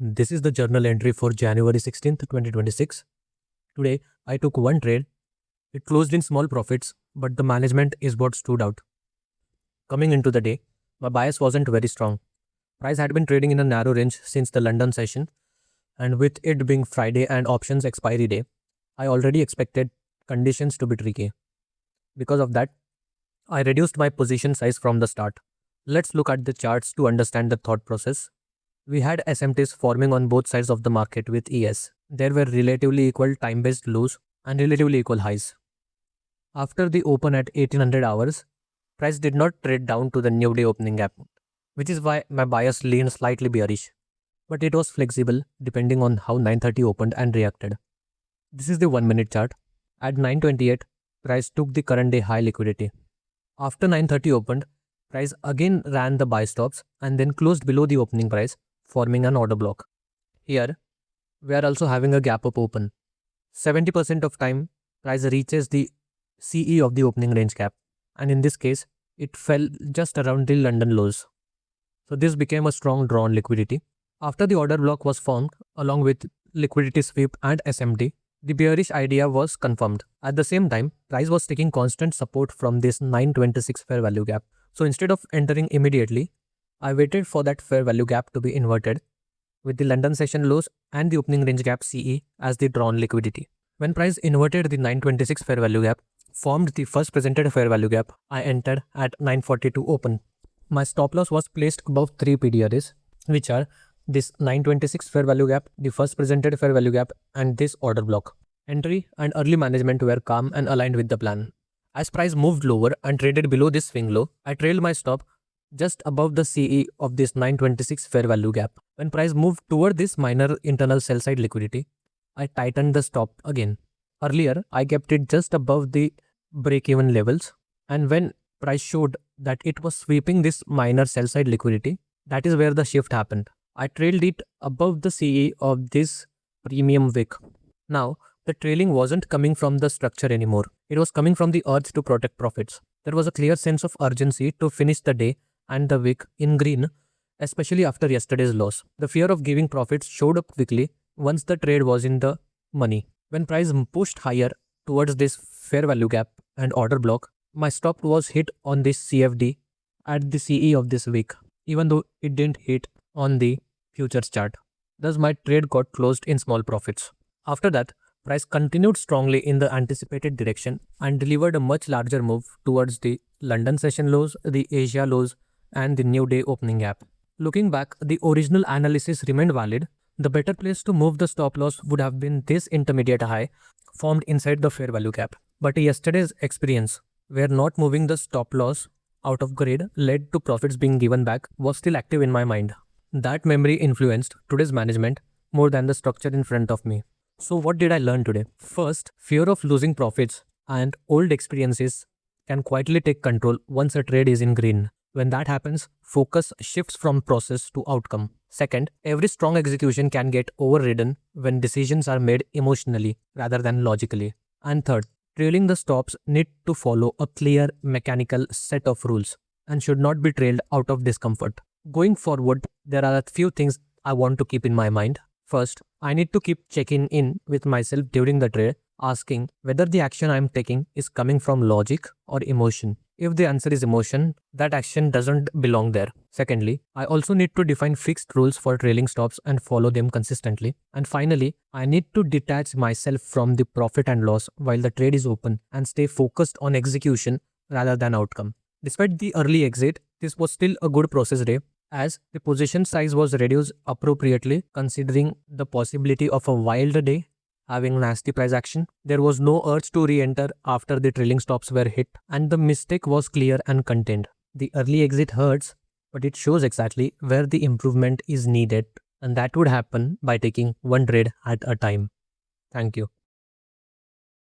This is the journal entry for January 16th, 2026. Today, I took one trade. It closed in small profits, but the management is what stood out. Coming into the day, my bias wasn't very strong. Price had been trading in a narrow range since the London session, and with it being Friday and options expiry day, I already expected conditions to be tricky. Because of that, I reduced my position size from the start. Let's look at the charts to understand the thought process. We had SMTs forming on both sides of the market with ES. There were relatively equal time-based lows and relatively equal highs. After the open at 1800 hours, price did not trade down to the new day opening gap, which is why my bias leaned slightly bearish. But it was flexible depending on how 930 opened and reacted. This is the 1-minute chart. At 928, price took the current day high liquidity. After 930 opened, price again ran the buy stops and then closed below the opening price, forming an order block. Here, we are also having a gap up open. 70% of time, price reaches the CE of the opening range gap, and in this case, it fell just around the London lows. So this became a strong drawn liquidity. After the order block was formed, along with liquidity sweep and SMT, the bearish idea was confirmed. At the same time, price was taking constant support from this 926 fair value gap. So instead of entering immediately, I waited for that fair value gap to be inverted with the London session lows and the opening range gap CE as the drawn liquidity. When price inverted the 926 fair value gap, formed the first presented fair value gap, I entered at 942 open. My stop loss was placed above 3 PDRs, which are this 926 fair value gap, the first presented fair value gap, and this order block. Entry and early management were calm and aligned with the plan. As price moved lower and traded below this swing low, I trailed my stop just above the CE of this 926 fair value gap. When price moved toward this minor internal sell side liquidity, I tightened the stop again. Earlier, I kept it just above the break-even levels, and when price showed that it was sweeping this minor sell side liquidity, that is where the shift happened. I trailed it above the CE of this premium wick. Now, the trailing wasn't coming from the structure anymore. It was coming from the urge to protect profits. There was a clear sense of urgency to finish the day and the wick in green, especially after yesterday's loss. The fear of giving profits showed up quickly once the trade was in the money. When price pushed higher towards this fair value gap and order block, my stop was hit on this CFD at the CE of this wick, even though it didn't hit on the futures chart. Thus, my trade got closed in small profits. After that, price continued strongly in the anticipated direction and delivered a much larger move towards the London session lows, the Asia lows, and the new day opening gap. Looking back, the original analysis remained valid. The better place to move the stop loss would have been this intermediate high formed inside the fair value gap. But yesterday's experience, where not moving the stop loss out of grid led to profits being given back, was still active in my mind. That memory influenced today's management more than the structure in front of me. So what did I learn today? First, fear of losing profits and old experiences can quietly take control once a trade is in green. When that happens, focus shifts from process to outcome. Second, every strong execution can get overridden when decisions are made emotionally rather than logically. And third, trailing the stops need to follow a clear mechanical set of rules and should not be trailed out of discomfort. Going forward, there are a few things I want to keep in my mind. First, I need to keep checking in with myself during the trade, asking whether the action I am taking is coming from logic or emotion. If the answer is emotion, that action doesn't belong there. Secondly, I also need to define fixed rules for trailing stops and follow them consistently. And finally, I need to detach myself from the profit and loss while the trade is open and stay focused on execution rather than outcome. Despite the early exit, this was still a good process day, as the position size was reduced appropriately considering the possibility of a wild day having nasty price action. There was no urge to re-enter after the trailing stops were hit, and the mistake was clear and contained. The early exit hurts, but it shows exactly where the improvement is needed, and that would happen by taking one trade at a time. Thank you.